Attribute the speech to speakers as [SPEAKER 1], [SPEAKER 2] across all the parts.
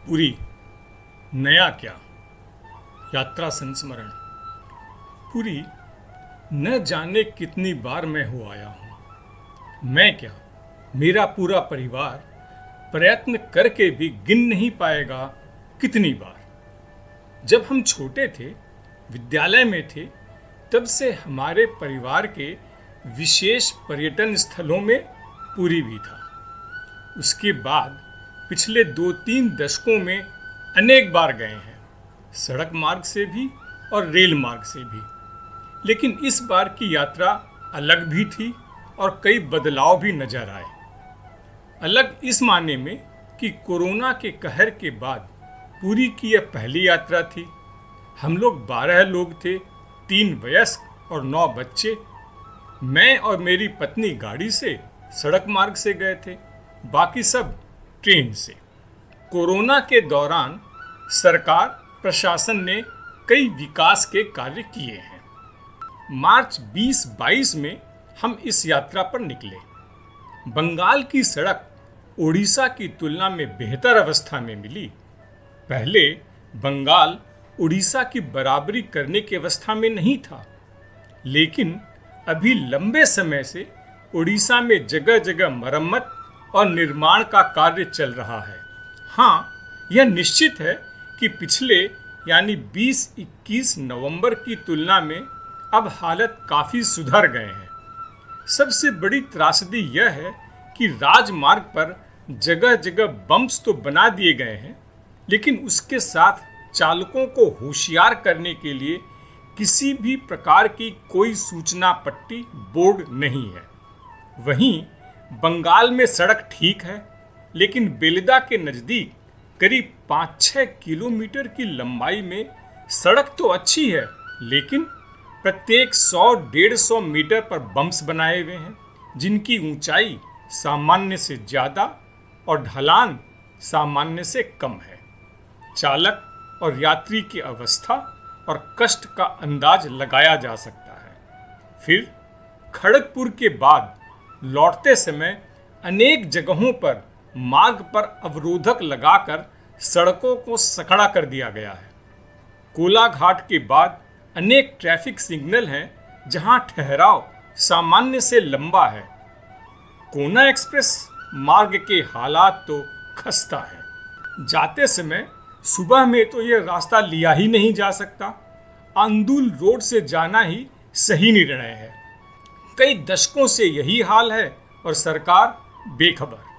[SPEAKER 1] पुरी नया क्या यात्रा संस्मरण। पुरी न जाने कितनी बार मैं हो आया हूँ। मैं क्या, मेरा पूरा परिवार प्रयत्न करके भी गिन नहीं पाएगा कितनी बार। जब हम छोटे थे, विद्यालय में थे, तब से हमारे परिवार के विशेष पर्यटन स्थलों में पुरी भी था। उसके बाद पिछले 2-3 दशकों में अनेक बार गए हैं, सड़क मार्ग से भी और रेल मार्ग से भी। लेकिन इस बार की यात्रा अलग भी थी और कई बदलाव भी नजर आए। अलग इस माने में कि कोरोना के कहर के बाद पुरी की यह पहली यात्रा थी। हम लोग 12 लोग थे, 3 वयस्क और 9 बच्चे। मैं और मेरी पत्नी गाड़ी से, सड़क मार्ग से गए थे, बाकी सब ट्रेन से। कोरोना के दौरान सरकार प्रशासन ने कई विकास के कार्य किए हैं। मार्च 2022 में हम इस यात्रा पर निकले। बंगाल की सड़क ओडिशा की तुलना में बेहतर अवस्था में मिली। पहले बंगाल ओडिशा की बराबरी करने की अवस्था में नहीं था, लेकिन अभी लंबे समय से ओडिशा में जगह जगह मरम्मत और निर्माण का कार्य चल रहा है। हाँ, यह निश्चित है कि पिछले यानी 20-21 नवंबर की तुलना में अब हालत काफ़ी सुधर गए हैं। सबसे बड़ी त्रासदी यह है कि राजमार्ग पर जगह जगह बम्प्स तो बना दिए गए हैं, लेकिन उसके साथ चालकों को होशियार करने के लिए किसी भी प्रकार की कोई सूचना पट्टी बोर्ड नहीं है। वहीं बंगाल में सड़क ठीक है, लेकिन बेलदा के नज़दीक करीब 5-6 किलोमीटर की लंबाई में सड़क तो अच्छी है, लेकिन प्रत्येक 100-150 मीटर पर बम्प्स बनाए हुए हैं, जिनकी ऊंचाई सामान्य से ज़्यादा और ढलान सामान्य से कम है। चालक और यात्री की अवस्था और कष्ट का अंदाज लगाया जा सकता है। फिर खड़गपुर के बाद लौटते समय अनेक जगहों पर मार्ग पर अवरोधक लगाकर सड़कों को सकड़ा कर दिया गया है। कोलाघाट के बाद अनेक ट्रैफिक सिग्नल हैं, जहां ठहराव सामान्य से लंबा है। कोना एक्सप्रेस मार्ग के हालात तो खस्ता है। जाते समय सुबह में तो यह रास्ता लिया ही नहीं जा सकता। अंदुल रोड से जाना ही सही निर्णय है। कई दशकों से यही हाल है और सरकार बेखबर।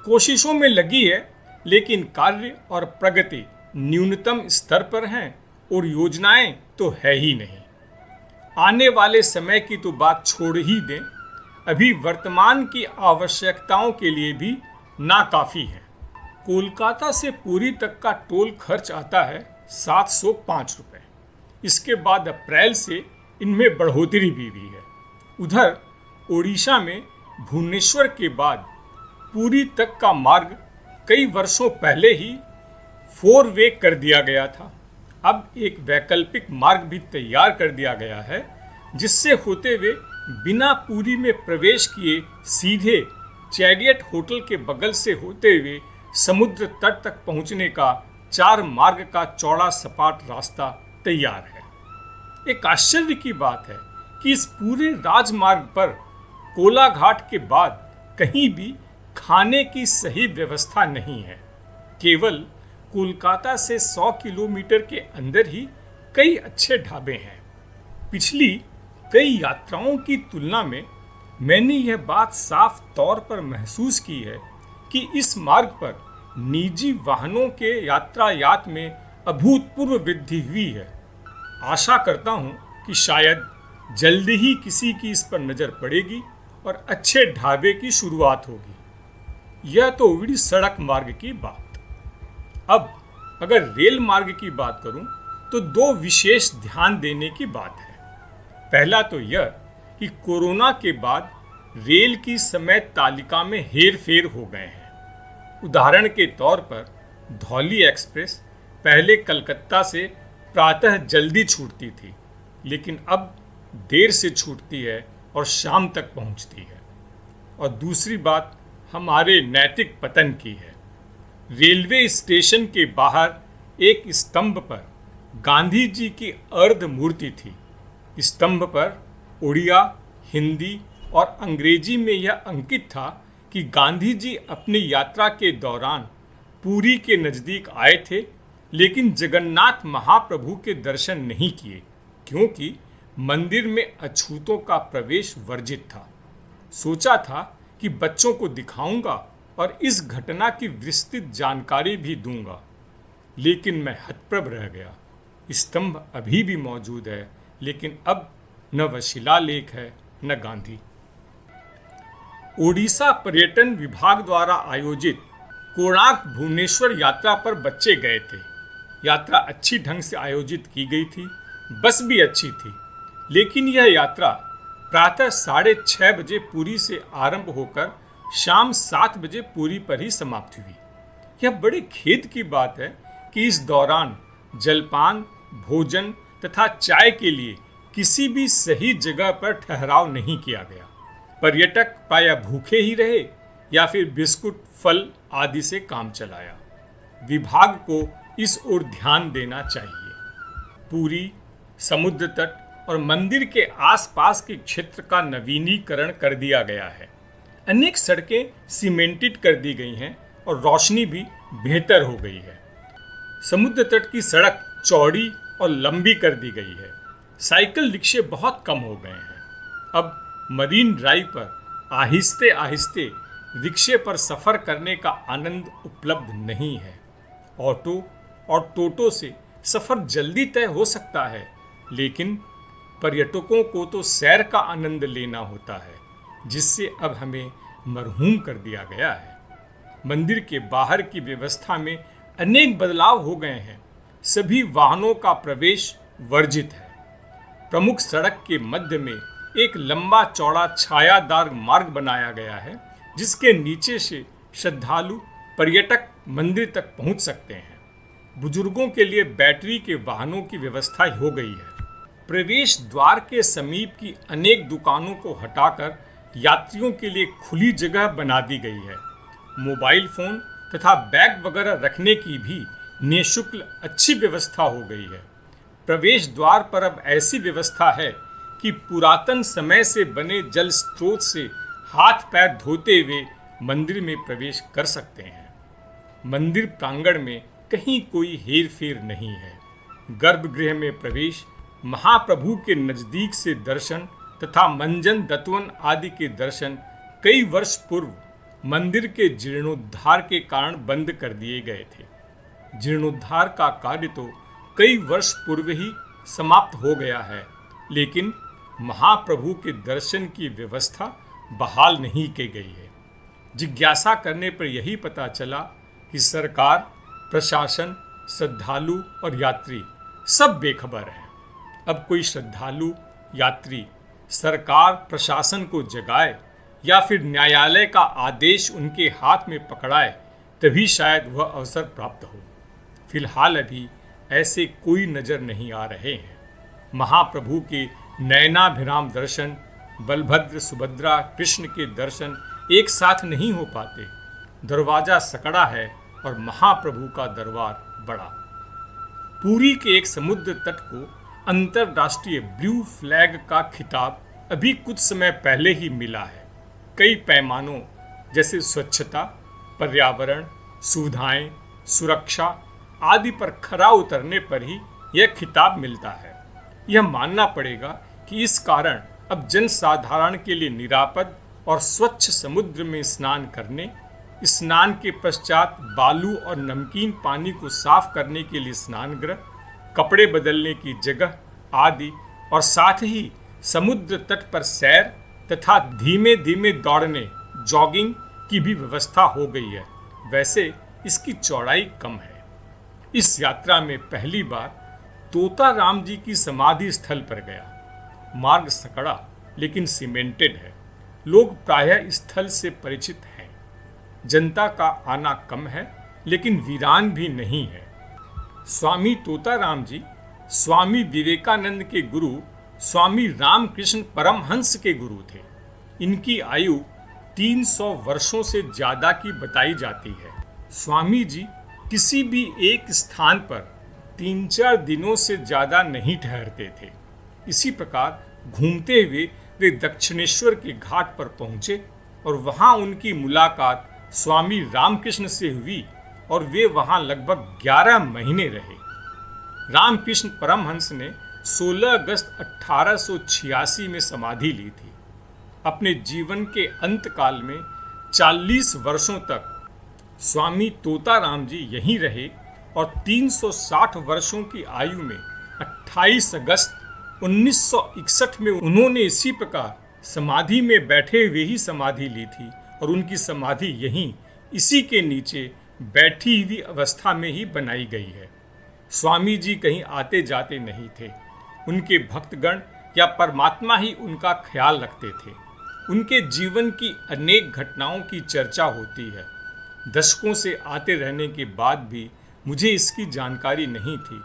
[SPEAKER 1] कोशिशों में लगी है, लेकिन कार्य और प्रगति न्यूनतम स्तर पर हैं और योजनाएं तो है ही नहीं। आने वाले समय की तो बात छोड़ ही दें, अभी वर्तमान की आवश्यकताओं के लिए भी नाकाफी है। कोलकाता से पुरी तक का टोल खर्च आता है 705 रुपये। इसके बाद अप्रैल से इनमें बढ़ोतरी भी हुई है। उधर ओडिशा में भुवनेश्वर के बाद पुरी तक का मार्ग कई वर्षों पहले ही 4 वे कर दिया गया था। अब एक वैकल्पिक मार्ग भी तैयार कर दिया गया है, जिससे होते हुए बिना पुरी में प्रवेश किए सीधे चैरियट होटल के बगल से होते हुए समुद्र तट तक पहुंचने का 4 मार्ग का चौड़ा सपाट रास्ता तैयार है। एक आश्चर्य की बात है कि इस पूरे राजमार्ग पर कोलाघाट के बाद कहीं भी खाने की सही व्यवस्था नहीं है। केवल कोलकाता से 100 किलोमीटर के अंदर ही कई अच्छे ढाबे हैं। पिछली कई यात्राओं की तुलना में मैंने यह बात साफ तौर पर महसूस की है कि इस मार्ग पर निजी वाहनों के यातायात में अभूतपूर्व वृद्धि हुई है। आशा करता हूं कि शायद जल्दी ही किसी की इस पर नज़र पड़ेगी और अच्छे ढाबे की शुरुआत होगी। यह तो हुई सड़क मार्ग की बात। अब अगर रेल मार्ग की बात करूं तो 2 विशेष ध्यान देने की बात है। पहला तो यह कि कोरोना के बाद रेल की समय तालिका में हेर फेर हो गए हैं। उदाहरण के तौर पर धौली एक्सप्रेस पहले कलकत्ता से प्रातः जल्दी छूटती थी, लेकिन अब देर से छूटती है और शाम तक पहुंचती है। और दूसरी बात हमारे नैतिक पतन की है। रेलवे स्टेशन के बाहर एक स्तंभ पर गांधी जी की अर्ध मूर्ति थी। स्तंभ पर उड़िया, हिंदी और अंग्रेजी में यह अंकित था कि गांधी जी अपनी यात्रा के दौरान पुरी के नज़दीक आए थे, लेकिन जगन्नाथ महाप्रभु के दर्शन नहीं किए क्योंकि मंदिर में अछूतों का प्रवेश वर्जित था। सोचा था कि बच्चों को दिखाऊंगा और इस घटना की विस्तृत जानकारी भी दूंगा, लेकिन मैं हतप्रभ रह गया। स्तंभ अभी भी मौजूद है, लेकिन अब न वह शिलालेख है न गांधी। ओडिशा पर्यटन विभाग द्वारा आयोजित कोणार्क भुवनेश्वर यात्रा पर बच्चे गए थे। यात्रा अच्छी ढंग से आयोजित की गई थी, बस भी अच्छी थी, लेकिन यह यात्रा प्रातः 6:30 बजे पुरी से आरंभ होकर शाम 7 बजे पुरी पर ही समाप्त हुई। यह बड़े खेद की बात है कि इस दौरान जलपान, भोजन तथा चाय के लिए किसी भी सही जगह पर ठहराव नहीं किया गया। पर्यटक प्रायः भूखे ही रहे या फिर बिस्कुट, फल आदि से काम चलाया। विभाग को इस ओर ध्यान देना चाहिए। पुरी, समुद्र तट और मंदिर के आसपास के क्षेत्र का नवीनीकरण कर दिया गया है। अनेक सड़कें सीमेंटेड कर दी गई हैं और रोशनी भी बेहतर हो गई है। समुद्र तट की सड़क चौड़ी और लंबी कर दी गई है। साइकिल रिक्शे बहुत कम हो गए हैं। अब मरीन ड्राइव पर आहिस्ते आहिस्ते रिक्शे पर सफ़र करने का आनंद उपलब्ध नहीं है। ऑटो और टोटो से सफ़र जल्दी तय हो सकता है, लेकिन पर्यटकों को तो सैर का आनंद लेना होता है, जिससे अब हमें मरहूम कर दिया गया है। मंदिर के बाहर की व्यवस्था में अनेक बदलाव हो गए हैं। सभी वाहनों का प्रवेश वर्जित है। प्रमुख सड़क के मध्य में एक लंबा चौड़ा छायादार मार्ग बनाया गया है, जिसके नीचे से श्रद्धालु पर्यटक मंदिर तक पहुंच सकते हैं। बुजुर्गों के लिए बैटरी के वाहनों की व्यवस्था हो गई है। प्रवेश द्वार के समीप की अनेक दुकानों को हटाकर यात्रियों के लिए खुली जगह बना दी गई है। मोबाइल फोन तथा बैग वगैरह रखने की भी निःशुल्क अच्छी व्यवस्था हो गई है। प्रवेश द्वार पर अब ऐसी व्यवस्था है कि पुरातन समय से बने जल स्रोत से हाथ पैर धोते हुए मंदिर में प्रवेश कर सकते हैं। मंदिर प्रांगण में कहीं कोई हेर फेर नहीं है। गर्भगृह में प्रवेश, महाप्रभु के नज़दीक से दर्शन तथा मंजन दत्वन आदि के दर्शन कई वर्ष पूर्व मंदिर के जीर्णोद्धार के कारण बंद कर दिए गए थे। जीर्णोद्धार का कार्य तो कई वर्ष पूर्व ही समाप्त हो गया है, लेकिन महाप्रभु के दर्शन की व्यवस्था बहाल नहीं की गई है। जिज्ञासा करने पर यही पता चला कि सरकार, प्रशासन, श्रद्धालु और यात्री सब बेखबर हैं। अब कोई श्रद्धालु, यात्री सरकार, प्रशासन को जगाए या फिर न्यायालय का आदेश उनके हाथ में पकड़ाए, तभी शायद वह अवसर प्राप्त हो। फिलहाल अभी ऐसे कोई नज़र नहीं आ रहे हैं। महाप्रभु के नयनाभिराम दर्शन, बलभद्र, सुभद्रा, कृष्ण के दर्शन एक साथ नहीं हो पाते। दरवाजा सकड़ा है और महाप्रभु का दरबार बड़ा। पुरी के एक समुद्र तट को अंतर्राष्ट्रीय ब्लू फ्लैग का खिताब अभी कुछ समय पहले ही मिला है। कई पैमानों जैसे स्वच्छता, पर्यावरण, सुविधाएं, सुरक्षा आदि पर खरा उतरने पर ही यह खिताब मिलता है। यह मानना पड़ेगा कि इस कारण अब जनसाधारण के लिए निरापद और स्वच्छ समुद्र में स्नान करने, स्नान के पश्चात बालू और नमकीन पानी को साफ करने के लिए स्नानगृह, कपड़े बदलने की जगह आदि और साथ ही समुद्र तट पर सैर तथा धीमे धीमे दौड़ने, जॉगिंग की भी व्यवस्था हो गई है। वैसे इसकी चौड़ाई कम है। इस यात्रा में पहली बार तोता राम जी की समाधि स्थल पर गया। मार्ग सकड़ा लेकिन सीमेंटेड है। लोग प्रायः स्थल से परिचित हैं। जनता का आना कम है, लेकिन वीरान भी नहीं है। स्वामी तोताराम जी स्वामी विवेकानंद के गुरु स्वामी रामकृष्ण परमहंस के गुरु थे। इनकी आयु 300 वर्षों से ज़्यादा की बताई जाती है। स्वामी जी किसी भी एक स्थान पर 3-4 दिनों से ज़्यादा नहीं ठहरते थे। इसी प्रकार घूमते हुए वे दक्षिणेश्वर के घाट पर पहुँचे और वहाँ उनकी मुलाकात स्वामी रामकृष्ण से हुई और वे वहाँ लगभग 11 महीने रहे। रामकृष्ण परमहंस ने 16 अगस्त 1886 में समाधि ली थी। अपने जीवन के अंतकाल में 40 वर्षों तक स्वामी तोताराम जी यहीं रहे और 360 वर्षों की आयु में 28 अगस्त 1961 में उन्होंने इसी प्रकार समाधि में बैठे हुए ही समाधि ली थी और उनकी समाधि यहीं इसी के नीचे बैठी हुई अवस्था में ही बनाई गई है। स्वामी जी कहीं आते जाते नहीं थे। उनके भक्तगण या परमात्मा ही उनका ख्याल रखते थे। उनके जीवन की अनेक घटनाओं की चर्चा होती है। दशकों से आते रहने के बाद भी मुझे इसकी जानकारी नहीं थी।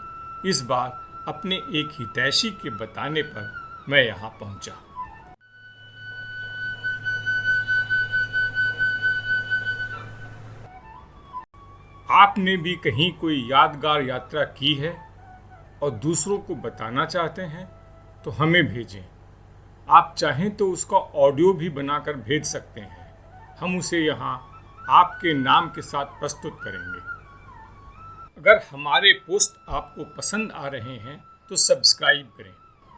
[SPEAKER 1] इस बार अपने एक हितैषी के बताने पर मैं यहाँ पहुँचा। आपने भी कहीं कोई यादगार यात्रा की है और दूसरों को बताना चाहते हैं तो हमें भेजें। आप चाहें तो उसका ऑडियो भी बनाकर भेज सकते हैं। हम उसे यहाँ आपके नाम के साथ प्रस्तुत करेंगे। अगर हमारे पोस्ट आपको पसंद आ रहे हैं तो सब्सक्राइब करें।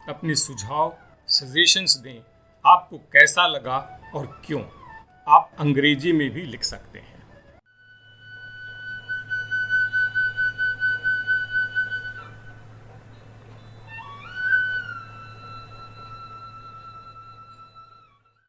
[SPEAKER 1] अपने सुझाव सजेशंस दें। आपको कैसा लगा और क्यों। आप अंग्रेजी में भी लिख सकते हैं।